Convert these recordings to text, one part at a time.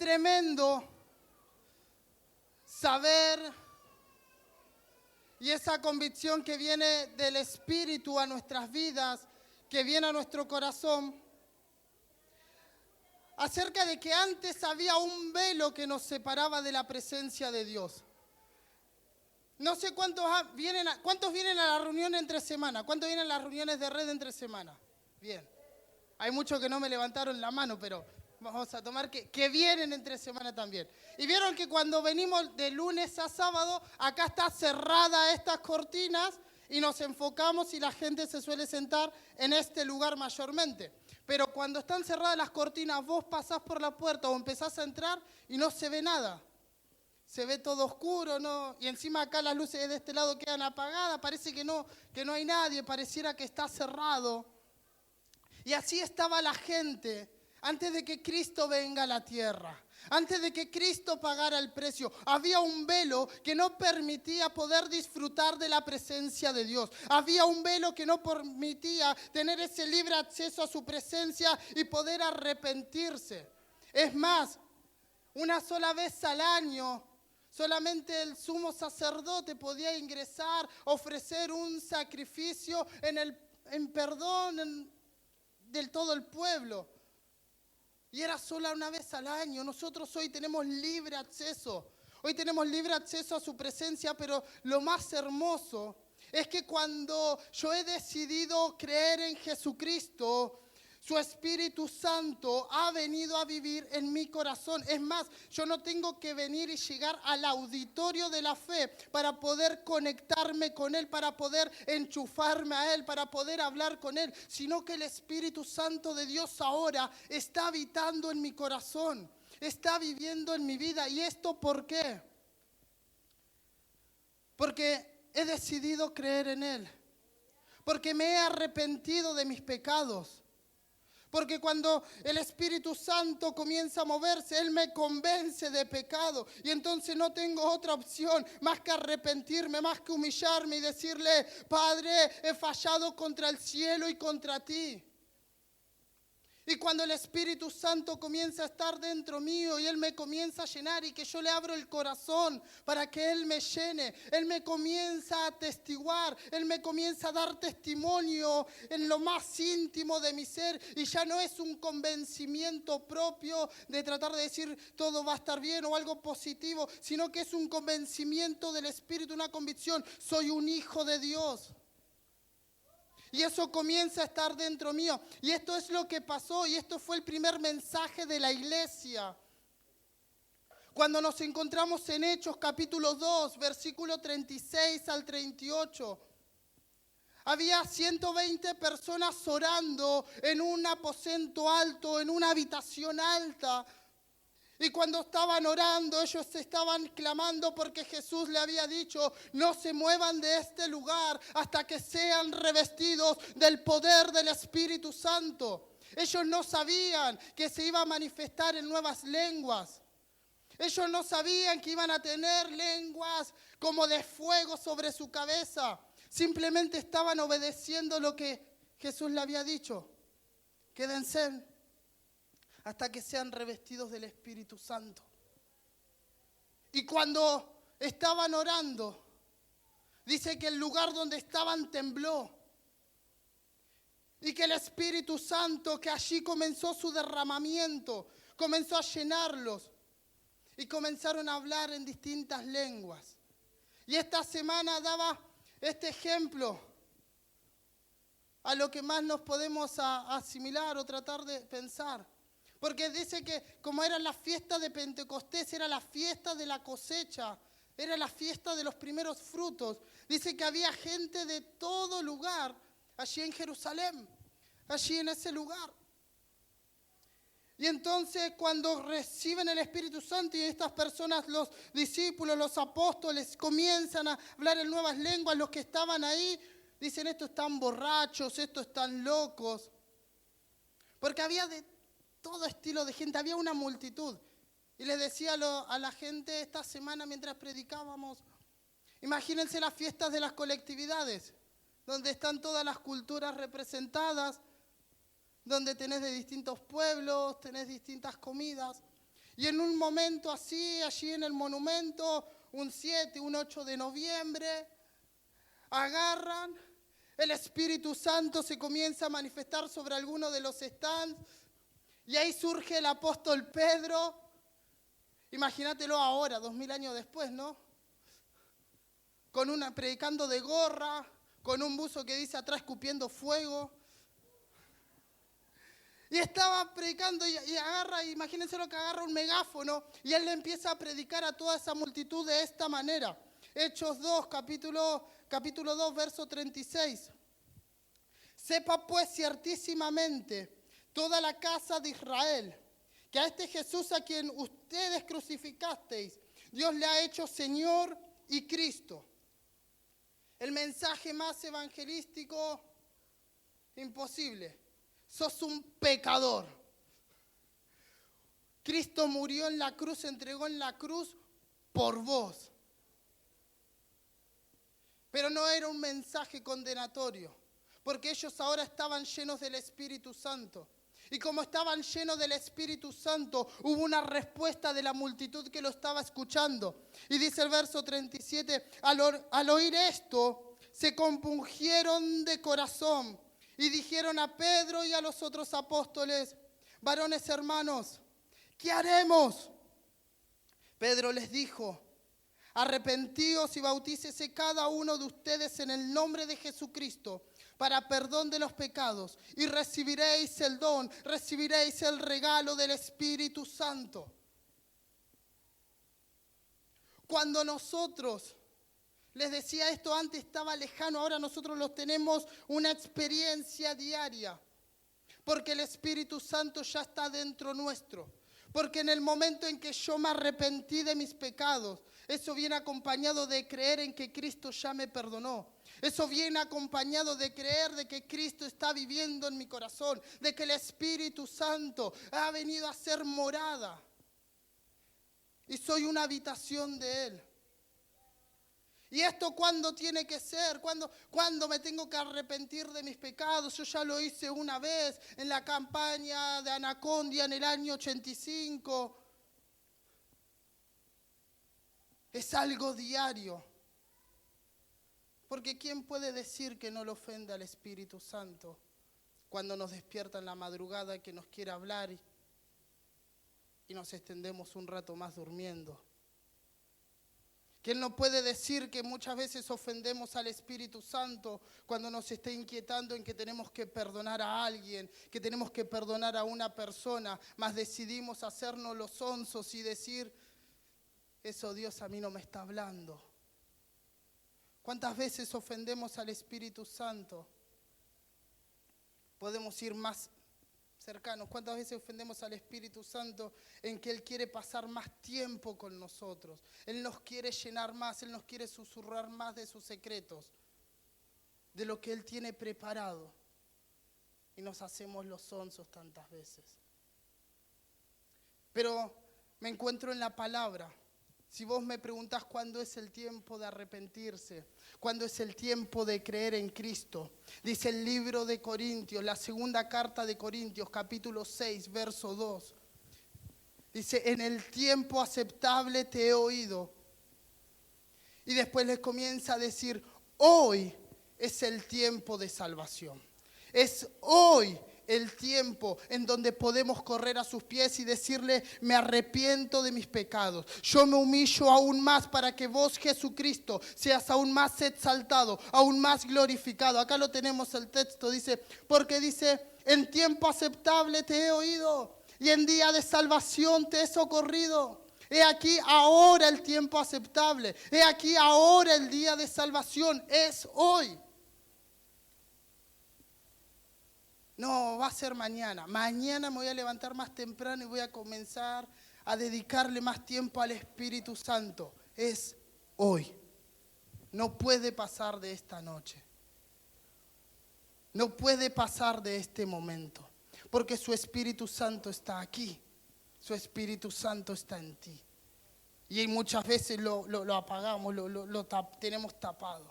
tremendo saber y esa convicción que viene del Espíritu a nuestras vidas, que viene a nuestro corazón, acerca de que antes había un velo que nos separaba de la presencia de Dios. No sé cuántos vienen a la reunión entre semana, cuántos vienen a las reuniones de red entre semana. Bien, hay muchos que no me levantaron la mano, pero vamos a tomar que vienen entre semana también. Y vieron que cuando venimos de lunes a sábado, acá está cerrada estas cortinas y nos enfocamos y la gente se suele sentar en este lugar mayormente. Pero cuando están cerradas las cortinas, vos pasás por la puerta o empezás a entrar y no se ve nada. Se ve todo oscuro, ¿no? Y encima acá las luces de este lado quedan apagadas, parece que no hay nadie, pareciera que está cerrado. Y así estaba la gente antes de que Cristo venga a la tierra, antes de que Cristo pagara el precio. Había un velo que no permitía poder disfrutar de la presencia de Dios. Había un velo que no permitía tener ese libre acceso a su presencia y poder arrepentirse. Es más, una sola vez al año, solamente el sumo sacerdote podía ingresar, ofrecer un sacrificio en perdón del todo el pueblo. Y era sola una vez al año. Nosotros hoy tenemos libre acceso. Hoy tenemos libre acceso a su presencia, pero lo más hermoso es que cuando yo he decidido creer en Jesucristo, su Espíritu Santo ha venido a vivir en mi corazón. Es más, yo no tengo que venir y llegar al auditorio de la fe para poder conectarme con Él, para poder enchufarme a Él, para poder hablar con Él, sino que el Espíritu Santo de Dios ahora está habitando en mi corazón, está viviendo en mi vida. ¿Y esto por qué? Porque he decidido creer en Él, porque me he arrepentido de mis pecados. Porque cuando el Espíritu Santo comienza a moverse, Él me convence de pecado. Y entonces no tengo otra opción más que arrepentirme, más que humillarme y decirle: Padre, he fallado contra el cielo y contra ti. Y cuando el Espíritu Santo comienza a estar dentro mío y Él me comienza a llenar y que yo le abro el corazón para que Él me llene, Él me comienza a atestiguar, Él me comienza a dar testimonio en lo más íntimo de mi ser, y ya no es un convencimiento propio de tratar de decir todo va a estar bien o algo positivo, sino que es un convencimiento del Espíritu, una convicción: soy un hijo de Dios. Y eso comienza a estar dentro mío. Y esto es lo que pasó, y esto fue el primer mensaje de la iglesia. Cuando nos encontramos en Hechos capítulo 2, versículo 36 al 38. Había 120 personas orando en un aposento alto, en una habitación alta. Y cuando estaban orando, ellos estaban clamando porque Jesús le había dicho: no se muevan de este lugar hasta que sean revestidos del poder del Espíritu Santo. Ellos no sabían que se iba a manifestar en nuevas lenguas. Ellos no sabían que iban a tener lenguas como de fuego sobre su cabeza. Simplemente estaban obedeciendo lo que Jesús le había dicho: quédense hasta que sean revestidos del Espíritu Santo. Y cuando estaban orando, dice que el lugar donde estaban tembló. Y que el Espíritu Santo, que allí comenzó su derramamiento, comenzó a llenarlos. Y comenzaron a hablar en distintas lenguas. Y esta semana daba este ejemplo a lo que más nos podemos asimilar o tratar de pensar. Porque dice que como era la fiesta de Pentecostés, era la fiesta de la cosecha, era la fiesta de los primeros frutos. Dice que había gente de todo lugar allí en Jerusalén, allí en ese lugar. Y entonces cuando reciben el Espíritu Santo y estas personas, los discípulos, los apóstoles, comienzan a hablar en nuevas lenguas, los que estaban ahí dicen: estos están borrachos, estos están locos. Porque había de todo estilo de gente, había una multitud. Y les decía a la gente esta semana mientras predicábamos: imagínense las fiestas de las colectividades, donde están todas las culturas representadas, donde tenés de distintos pueblos, tenés distintas comidas. Y en un momento así, allí en el monumento, un 7, un 8 de noviembre, agarran, el Espíritu Santo se comienza a manifestar sobre alguno de los stands, y ahí surge el apóstol Pedro. Imagínatelo ahora, 2000 años después, ¿no? Predicando de gorra, con un buzo que dice atrás escupiendo fuego. Y estaba predicando y agarra, imagínense lo que agarra un megáfono, y él le empieza a predicar a toda esa multitud de esta manera. Hechos 2, capítulo 2, verso 36. Sepa pues ciertísimamente toda la casa de Israel, que a este Jesús a quien ustedes crucificasteis, Dios le ha hecho Señor y Cristo. El mensaje más evangelístico, imposible. Sos un pecador. Cristo murió en la cruz, se entregó en la cruz por vos. Pero no era un mensaje condenatorio, porque ellos ahora estaban llenos del Espíritu Santo. Y como estaban llenos del Espíritu Santo, hubo una respuesta de la multitud que lo estaba escuchando. Y dice el verso 37, al oír esto, se compungieron de corazón y dijeron a Pedro y a los otros apóstoles, varones hermanos, ¿qué haremos? Pedro les dijo, arrepentíos y bautícese cada uno de ustedes en el nombre de Jesucristo para perdón de los pecados y recibiréis el don, recibiréis el regalo del Espíritu Santo. Cuando nosotros, les decía esto antes, estaba lejano, ahora nosotros los tenemos una experiencia diaria, porque el Espíritu Santo ya está dentro nuestro. Porque en el momento en que yo me arrepentí de mis pecados, eso viene acompañado de creer en que Cristo ya me perdonó. Eso viene acompañado de creer de que Cristo está viviendo en mi corazón, de que el Espíritu Santo ha venido a ser morada. Y soy una habitación de Él. ¿Y esto cuándo tiene que ser? ¿Cuándo me tengo que arrepentir de mis pecados? Yo ya lo hice una vez en la campaña de Anacondia en el año 85. Es algo diario. Porque ¿quién puede decir que no le ofende al Espíritu Santo cuando nos despierta en la madrugada que nos quiere hablar y nos extendemos un rato más durmiendo? ¿Quién no puede decir que muchas veces ofendemos al Espíritu Santo cuando nos está inquietando en que tenemos que perdonar a alguien, que tenemos que perdonar a una persona, mas decidimos hacernos los sonsos y decir, eso Dios a mí no me está hablando? ¿Cuántas veces ofendemos al Espíritu Santo? Podemos ir más cercanos. ¿Cuántas veces ofendemos al Espíritu Santo en que Él quiere pasar más tiempo con nosotros? Él nos quiere llenar más, Él nos quiere susurrar más de sus secretos, de lo que Él tiene preparado. Y nos hacemos los sonsos tantas veces. Pero me encuentro en la palabra. Si vos me preguntás cuándo es el tiempo de arrepentirse, cuándo es el tiempo de creer en Cristo, dice el libro de Corintios, la segunda carta de Corintios, capítulo 6, verso 2. Dice, en el tiempo aceptable te he oído. Y después les comienza a decir, hoy es el tiempo de salvación. Es hoy el tiempo en donde podemos correr a sus pies y decirle, me arrepiento de mis pecados. Yo me humillo aún más para que vos, Jesucristo, seas aún más exaltado, aún más glorificado. Acá lo tenemos el texto, dice, porque dice, en tiempo aceptable te he oído y en día de salvación te he socorrido. He aquí ahora el tiempo aceptable. He aquí ahora el día de salvación. Es hoy. No, va a ser mañana. Mañana me voy a levantar más temprano y voy a comenzar a dedicarle más tiempo al Espíritu Santo. Es hoy. No puede pasar de esta noche. No puede pasar de este momento. Porque su Espíritu Santo está aquí. Su Espíritu Santo está en ti. Y muchas veces lo apagamos, tenemos tapado.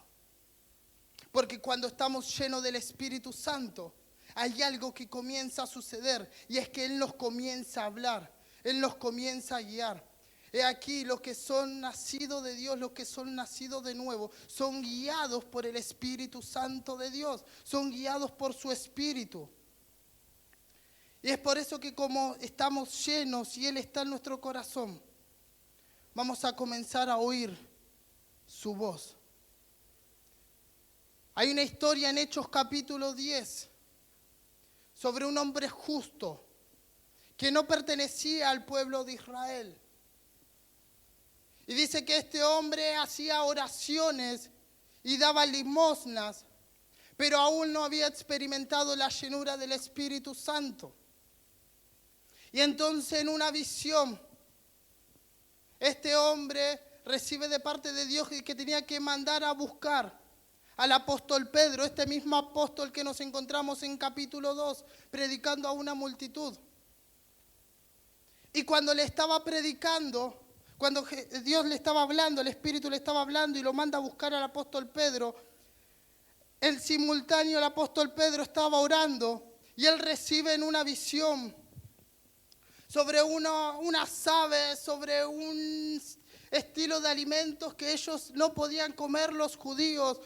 Porque cuando estamos llenos del Espíritu Santo, hay algo que comienza a suceder y es que Él nos comienza a hablar. Él nos comienza a guiar. He aquí, los que son nacidos de Dios, los que son nacidos de nuevo, son guiados por el Espíritu Santo de Dios, son guiados por su Espíritu. Y es por eso que como estamos llenos y Él está en nuestro corazón, vamos a comenzar a oír su voz. Hay una historia en Hechos capítulo 10 sobre un hombre justo que no pertenecía al pueblo de Israel. Y dice que este hombre hacía oraciones y daba limosnas, pero aún no había experimentado la llenura del Espíritu Santo. Y entonces en una visión, este hombre recibe de parte de Dios que tenía que mandar a buscar al apóstol Pedro, este mismo apóstol que nos encontramos en capítulo 2, predicando a una multitud. Y cuando le estaba predicando, cuando Dios le estaba hablando, el Espíritu le estaba hablando y lo manda a buscar al apóstol Pedro, en simultáneo el apóstol Pedro estaba orando y él recibe en una visión sobre unas aves, sobre un estilo de alimentos que ellos no podían comer los judíos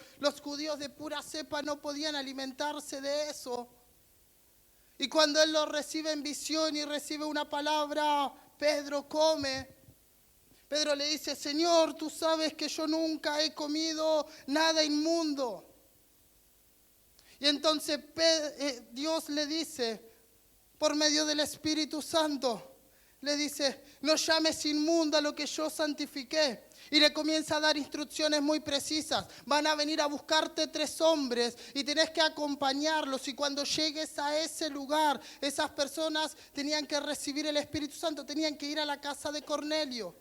de pura cepa no podían alimentarse de eso. Y cuando él lo recibe en visión y recibe una palabra, Pedro come. Pedro le dice, Señor, tú sabes que yo nunca he comido nada inmundo. Y entonces Dios le dice, por medio del Espíritu Santo, le dice, no llames inmundo a lo que yo santifiqué. Y le comienza a dar instrucciones muy precisas. Van a venir a buscarte 3 hombres y tenés que acompañarlos. Y cuando llegues a ese lugar, esas personas tenían que recibir el Espíritu Santo, tenían que ir a la casa de Cornelio.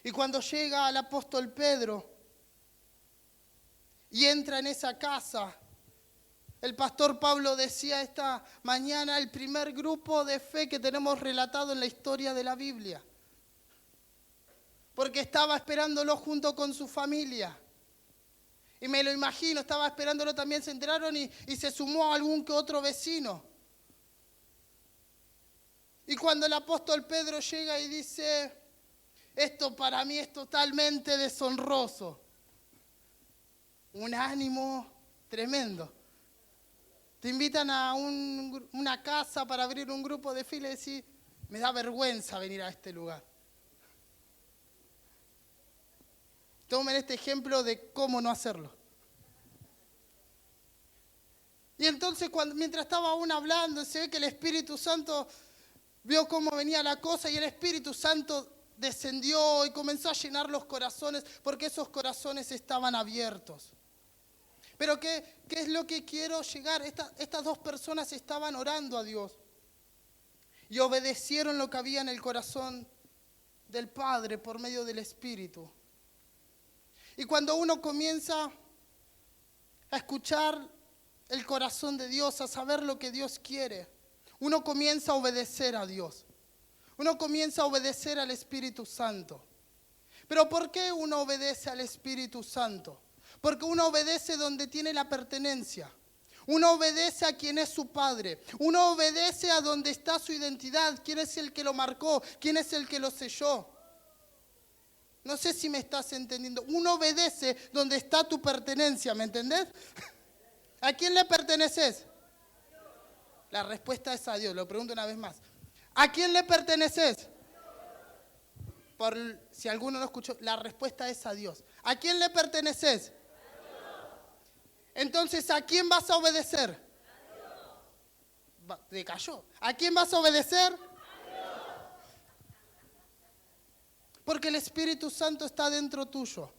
Y cuando llega el apóstol Pedro y entra en esa casa, el pastor Pablo decía esta mañana el primer grupo de fe que tenemos relatado en la historia de la Biblia. Porque estaba esperándolo junto con su familia. Y me lo imagino, estaba esperándolo también, se enteraron y se sumó algún que otro vecino. Y cuando el apóstol Pedro llega y dice, esto para mí es totalmente deshonroso. Un ánimo tremendo. Te invitan a una casa para abrir un grupo de fila y decís, me da vergüenza venir a este lugar. Tomen este ejemplo de cómo no hacerlo. Y entonces mientras estaba aún hablando, se ve que el Espíritu Santo vio cómo venía la cosa y el Espíritu Santo descendió y comenzó a llenar los corazones porque esos corazones estaban abiertos. Pero ¿qué es lo que quiero llegar? Estas 2 personas estaban orando a Dios y obedecieron lo que había en el corazón del Padre por medio del Espíritu. Y cuando uno comienza a escuchar el corazón de Dios, a saber lo que Dios quiere, uno comienza a obedecer a Dios. Uno comienza a obedecer al Espíritu Santo. Pero ¿por qué uno obedece al Espíritu Santo? Porque uno obedece donde tiene la pertenencia. Uno obedece a quien es su padre. Uno obedece a donde está su identidad. ¿Quién es el que lo marcó? ¿Quién es el que lo selló? No sé si me estás entendiendo. Uno obedece donde está tu pertenencia, ¿me entendés? ¿A quién le perteneces? La respuesta es a Dios. Lo pregunto una vez más. ¿A quién le perteneces? Si alguno no escuchó, la respuesta es a Dios. ¿A quién le perteneces? Entonces, ¿a quién vas a obedecer? Te cayó. ¿A quién vas a obedecer? Porque el Espíritu Santo está dentro tuyo.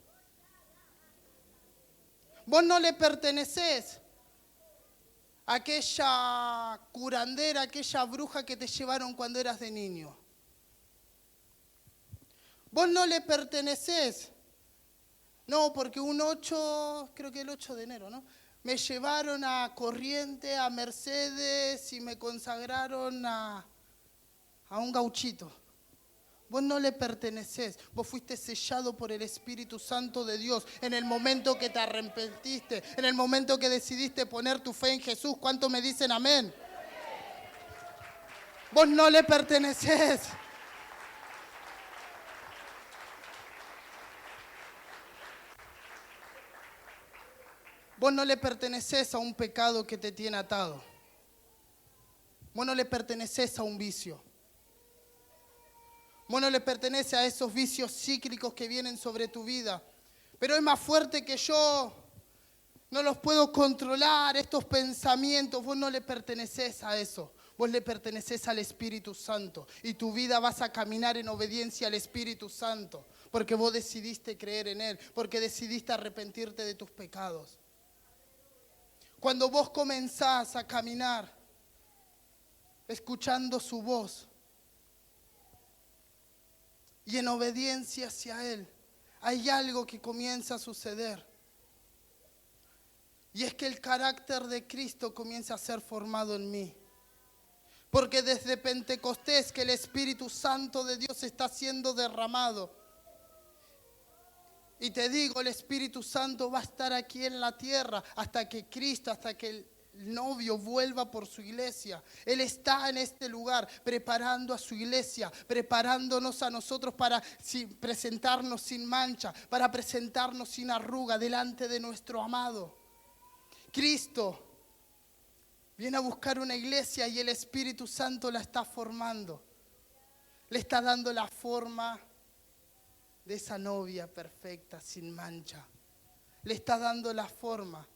Vos no le perteneces a aquella curandera, aquella bruja que te llevaron cuando eras de niño. Vos no le perteneces. No, porque creo que el 8 de enero, ¿no? Me llevaron a Corrientes, a Mercedes y me consagraron a un gauchito. Vos no le perteneces, vos fuiste sellado por el Espíritu Santo de Dios en el momento que te arrepentiste, en el momento que decidiste poner tu fe en Jesús. ¿Cuántos me dicen amén? Vos no le pertenecés. Vos no le pertenecés a un pecado que te tiene atado. Vos no le pertenecés a un vicio. Vos no le perteneces a esos vicios cíclicos que vienen sobre tu vida. Pero es más fuerte que yo. No los puedo controlar, estos pensamientos. Vos no le pertenecés a eso. Vos le pertenecés al Espíritu Santo. Y tu vida vas a caminar en obediencia al Espíritu Santo. Porque vos decidiste creer en Él. Porque decidiste arrepentirte de tus pecados. Cuando vos comenzás a caminar escuchando su voz y en obediencia hacia Él, hay algo que comienza a suceder. Y es que el carácter de Cristo comienza a ser formado en mí. Porque desde Pentecostés que el Espíritu Santo de Dios está siendo derramado. Y te digo, el Espíritu Santo va a estar aquí en la tierra hasta que Cristo, hasta que el novio vuelva por su iglesia. Él está en este lugar preparando a su iglesia, preparándonos a nosotros para presentarnos sin mancha, para presentarnos sin arruga delante de nuestro amado. Cristo viene a buscar una iglesia y el Espíritu Santo la está formando. Le está dando la forma de esa novia perfecta, sin mancha. Le está dando la forma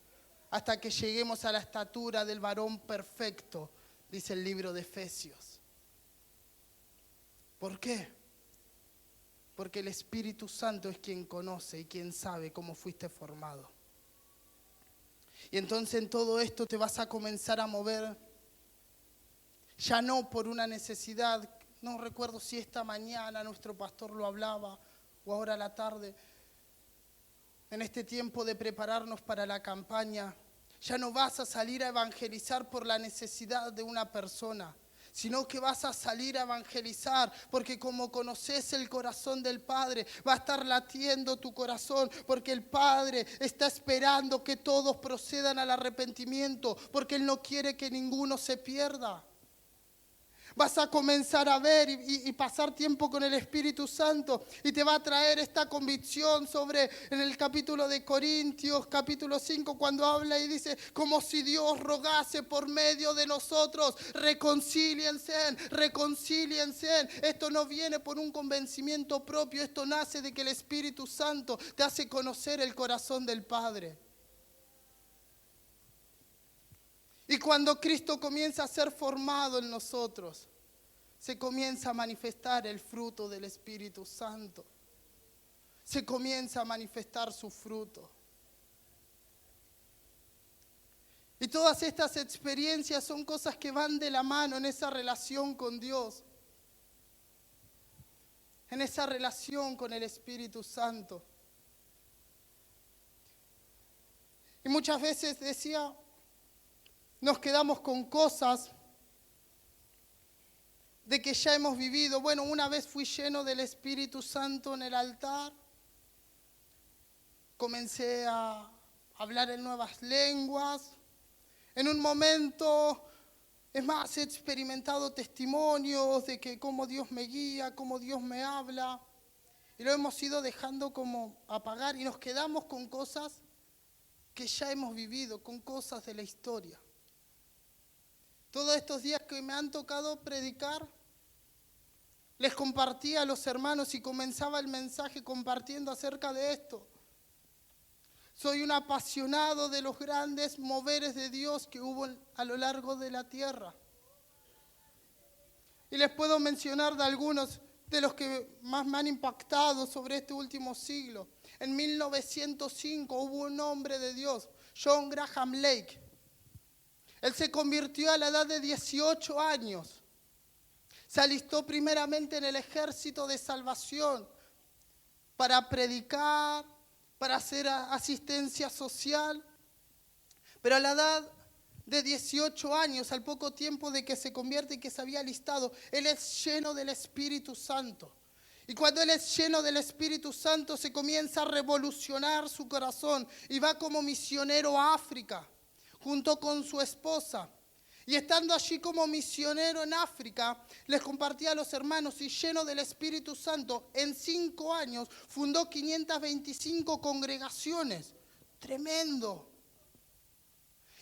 hasta que lleguemos a la estatura del varón perfecto, dice el libro de Efesios. ¿Por qué? Porque el Espíritu Santo es quien conoce y quien sabe cómo fuiste formado. Y entonces en todo esto te vas a comenzar a mover, ya no por una necesidad. No recuerdo si esta mañana nuestro pastor lo hablaba o ahora a la tarde, en este tiempo de prepararnos para la campaña. Ya no vas a salir a evangelizar por la necesidad de una persona, sino que vas a salir a evangelizar porque como conoces el corazón del Padre, va a estar latiendo tu corazón porque el Padre está esperando que todos procedan al arrepentimiento, porque Él no quiere que ninguno se pierda. Vas a comenzar a ver y pasar tiempo con el Espíritu Santo y te va a traer esta convicción sobre, en el capítulo de Corintios, capítulo 5, cuando habla y dice, como si Dios rogase por medio de nosotros, reconcíliense, reconcíliense. Esto no viene por un convencimiento propio, esto nace de que el Espíritu Santo te hace conocer el corazón del Padre. Y cuando Cristo comienza a ser formado en nosotros, se comienza a manifestar el fruto del Espíritu Santo. Se comienza a manifestar su fruto. Y todas estas experiencias son cosas que van de la mano en esa relación con Dios. En esa relación con el Espíritu Santo. Y muchas veces decía, nos quedamos con cosas de que ya hemos vivido. Bueno, una vez fui lleno del Espíritu Santo en el altar. Comencé a hablar en nuevas lenguas. En un momento, es más, he experimentado testimonios de que cómo Dios me guía, cómo Dios me habla. Y lo hemos ido dejando como apagar y nos quedamos con cosas que ya hemos vivido, con cosas de la historia. Todos estos días que me han tocado predicar, les compartía a los hermanos y comenzaba el mensaje compartiendo acerca de esto. Soy un apasionado de los grandes moveres de Dios que hubo a lo largo de la tierra. Y les puedo mencionar de algunos de los que más me han impactado sobre este último siglo. En 1905 hubo un hombre de Dios, John Graham Lake. Él se convirtió a la edad de 18 años. Se alistó primeramente en el ejército de salvación para predicar, para hacer asistencia social. Pero a la edad de 18 años, al poco tiempo de que se convierte y que se había alistado, él es lleno del Espíritu Santo. Y cuando él es lleno del Espíritu Santo, se comienza a revolucionar su corazón y va como misionero a África, junto con su esposa. Y estando allí como misionero en África, les compartía a los hermanos y lleno del Espíritu Santo, en 5 años fundó 525 congregaciones. Tremendo.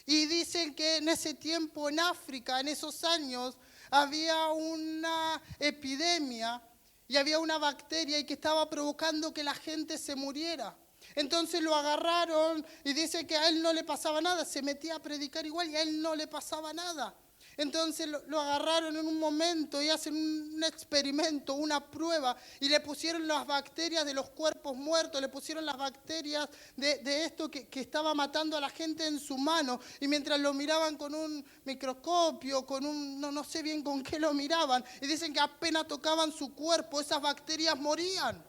Y dicen que en ese tiempo en África, en esos años, había una epidemia y había una bacteria y que estaba provocando que la gente se muriera. Entonces lo agarraron y dice que a él no le pasaba nada, se metía a predicar igual y a él no le pasaba nada. Entonces lo agarraron en un momento y hacen un experimento, una prueba, y le pusieron las bacterias de los cuerpos muertos, le pusieron las bacterias de esto que estaba matando a la gente en su mano, y mientras lo miraban con un microscopio, con un, no sé bien con qué lo miraban, y dicen que apenas tocaban su cuerpo, esas bacterias morían.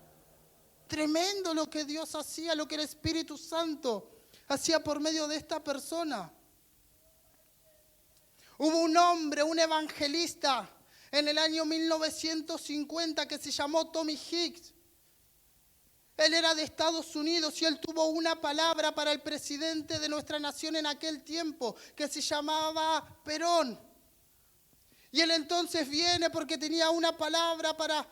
Tremendo lo que Dios hacía, lo que el Espíritu Santo hacía por medio de esta persona. Hubo un hombre, un evangelista, en el año 1950 que se llamó Tommy Hicks. Él era de Estados Unidos y él tuvo una palabra para el presidente de nuestra nación en aquel tiempo, que se llamaba Perón. Y él entonces viene porque tenía una palabra para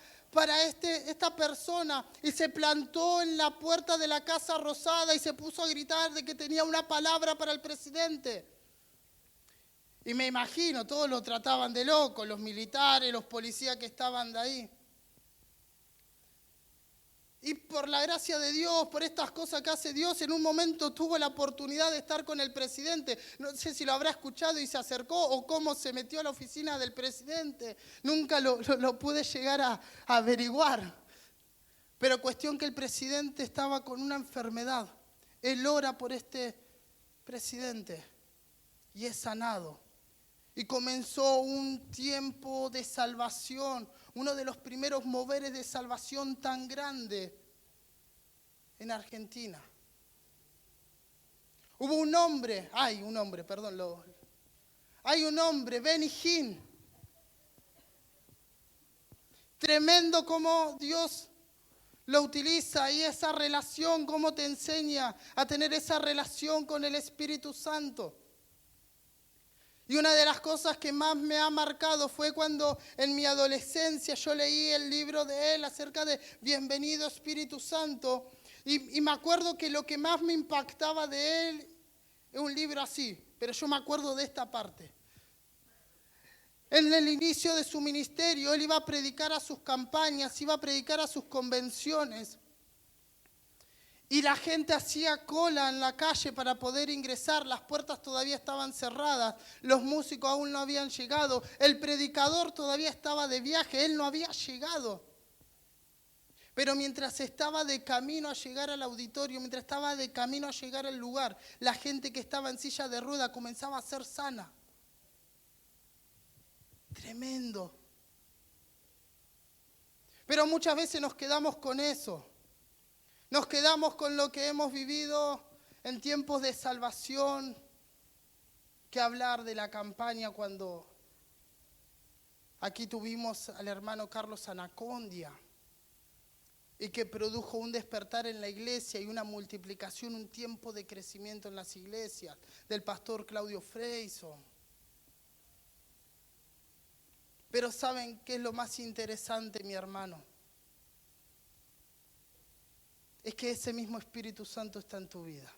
esta persona y se plantó en la puerta de la Casa Rosada y se puso a gritar de que tenía una palabra para el presidente. Y me imagino, todos lo trataban de loco, los militares, los policías que estaban de ahí. Y por la gracia de Dios, por estas cosas que hace Dios, en un momento tuvo la oportunidad de estar con el presidente. No sé si lo habrá escuchado y se acercó o cómo se metió a la oficina del presidente. Nunca lo pude llegar a averiguar. Pero cuestión que el presidente estaba con una enfermedad. Él ora por este presidente y es sanado. Y comenzó un tiempo de salvación, uno de los primeros moveres de salvación tan grande en Argentina. Hubo un hombre, hay un hombre, Benny Hinn. Tremendo cómo Dios lo utiliza y esa relación, cómo te enseña a tener esa relación con el Espíritu Santo. Y una de las cosas que más me ha marcado fue cuando en mi adolescencia yo leí el libro de él acerca de Bienvenido Espíritu Santo. Y me acuerdo que lo que más me impactaba de él es un libro así, pero yo me acuerdo de esta parte. En el inicio de su ministerio, él iba a predicar a sus campañas, iba a predicar a sus convenciones. Y la gente hacía cola en la calle para poder ingresar, las puertas todavía estaban cerradas, los músicos aún no habían llegado, el predicador todavía estaba de viaje, él no había llegado. Pero mientras estaba de camino a llegar al auditorio, mientras estaba de camino a llegar al lugar, la gente que estaba en silla de rueda comenzaba a ser sana. Tremendo. Pero muchas veces nos quedamos con eso. Nos quedamos con lo que hemos vivido en tiempos de salvación, que hablar de la campaña cuando aquí tuvimos al hermano Carlos Anacondia y que produjo un despertar en la iglesia y una multiplicación, un tiempo de crecimiento en las iglesias, del pastor Claudio Freyson. Pero ¿saben qué es lo más interesante, mi hermano? Es que ese mismo Espíritu Santo está en tu vida.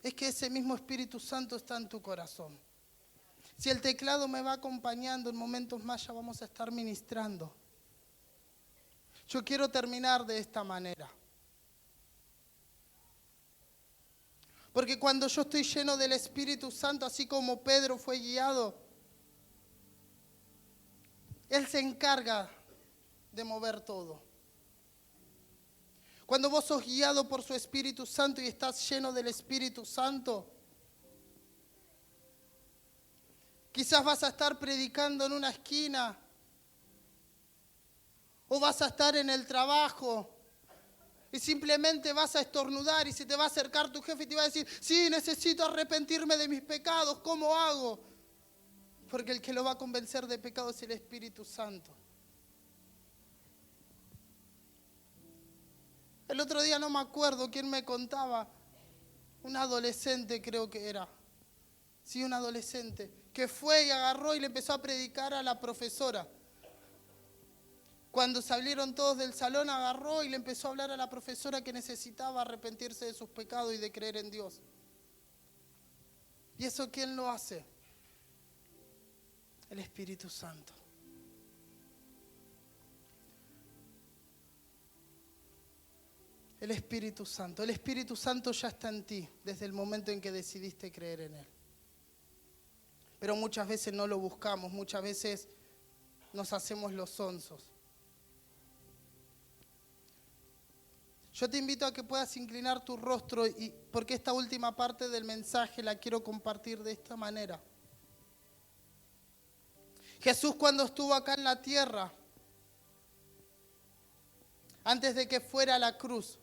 Es que ese mismo Espíritu Santo está en tu corazón. Si el teclado me va acompañando, en momentos más ya vamos a estar ministrando. Yo quiero terminar de esta manera. Porque cuando yo estoy lleno del Espíritu Santo, así como Pedro fue guiado, Él se encarga de mover todo. Cuando vos sos guiado por su Espíritu Santo y estás lleno del Espíritu Santo, quizás vas a estar predicando en una esquina o vas a estar en el trabajo y simplemente vas a estornudar y se te va a acercar tu jefe y te va a decir, sí, necesito arrepentirme de mis pecados, ¿cómo hago? Porque el que lo va a convencer de pecado es el Espíritu Santo. El otro día no me acuerdo quién me contaba, un adolescente creo que era, Sí, un adolescente que fue y agarró y le empezó a predicar a la profesora. Cuando salieron todos del salón, agarró y le empezó a hablar a la profesora que necesitaba arrepentirse de sus pecados y de creer en Dios. ¿Y eso quién lo hace? El Espíritu Santo. El Espíritu Santo. El Espíritu Santo ya está en ti desde el momento en que decidiste creer en Él. Pero muchas veces no lo buscamos, muchas veces nos hacemos los sonsos. Yo te invito a que puedas inclinar tu rostro porque esta última parte del mensaje la quiero compartir de esta manera. Jesús, cuando estuvo acá en la tierra, antes de que fuera a la cruz,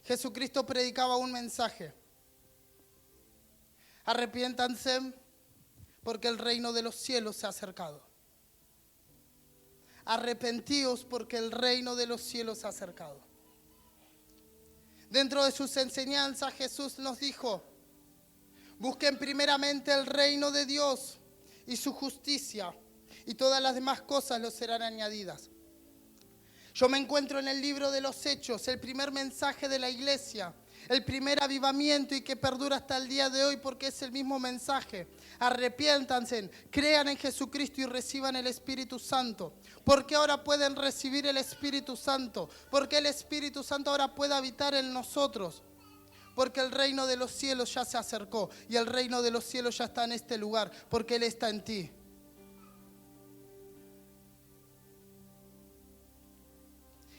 Jesucristo predicaba un mensaje. Arrepiéntanse porque el reino de los cielos se ha acercado. Arrepentíos porque el reino de los cielos se ha acercado. Dentro de sus enseñanzas Jesús nos dijo, busquen primeramente el reino de Dios y su justicia, y todas las demás cosas los serán añadidas. Yo me encuentro en el libro de los Hechos, el primer mensaje de la iglesia, el primer avivamiento y que perdura hasta el día de hoy porque es el mismo mensaje. Arrepiéntanse, crean en Jesucristo y reciban el Espíritu Santo. ¿Por qué ahora pueden recibir el Espíritu Santo? Porque el Espíritu Santo ahora puede habitar en nosotros. Porque el reino de los cielos ya se acercó y el reino de los cielos ya está en este lugar porque Él está en ti.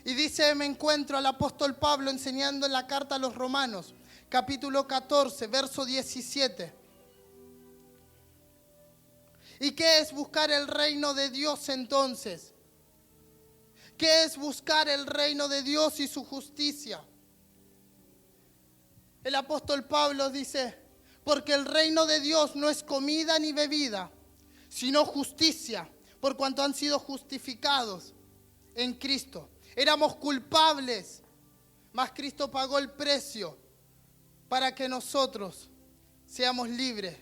Y dice, me encuentro al apóstol Pablo enseñando en la carta a los Romanos, capítulo 14, verso 17. ¿Y qué es buscar el reino de Dios entonces? ¿Qué es buscar el reino de Dios y su justicia? El apóstol Pablo dice, porque el reino de Dios no es comida ni bebida, sino justicia, por cuanto han sido justificados en Cristo. Éramos culpables, mas Cristo pagó el precio para que nosotros seamos libres.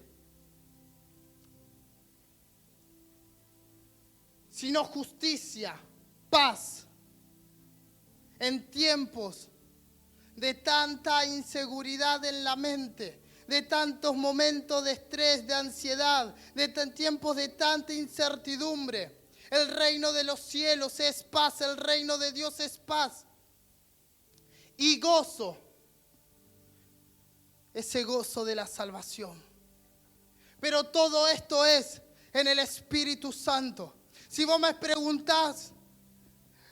Sino justicia, paz, en tiempos de tanta inseguridad en la mente, de tantos momentos de estrés, de ansiedad, de tiempos de tanta incertidumbre. El reino de los cielos es paz, el reino de Dios es paz. Y gozo, ese gozo de la salvación. Pero todo esto es en el Espíritu Santo. Si vos me preguntás,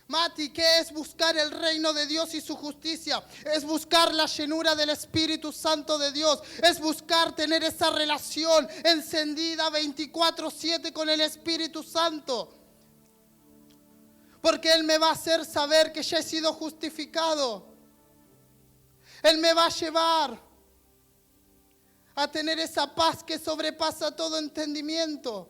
Mati, ¿qué es buscar el reino de Dios y su justicia? Es buscar la llenura del Espíritu Santo de Dios. Es buscar tener esa relación encendida 24/7 con el Espíritu Santo. Porque Él me va a hacer saber que ya he sido justificado. Él me va a llevar a tener esa paz que sobrepasa todo entendimiento.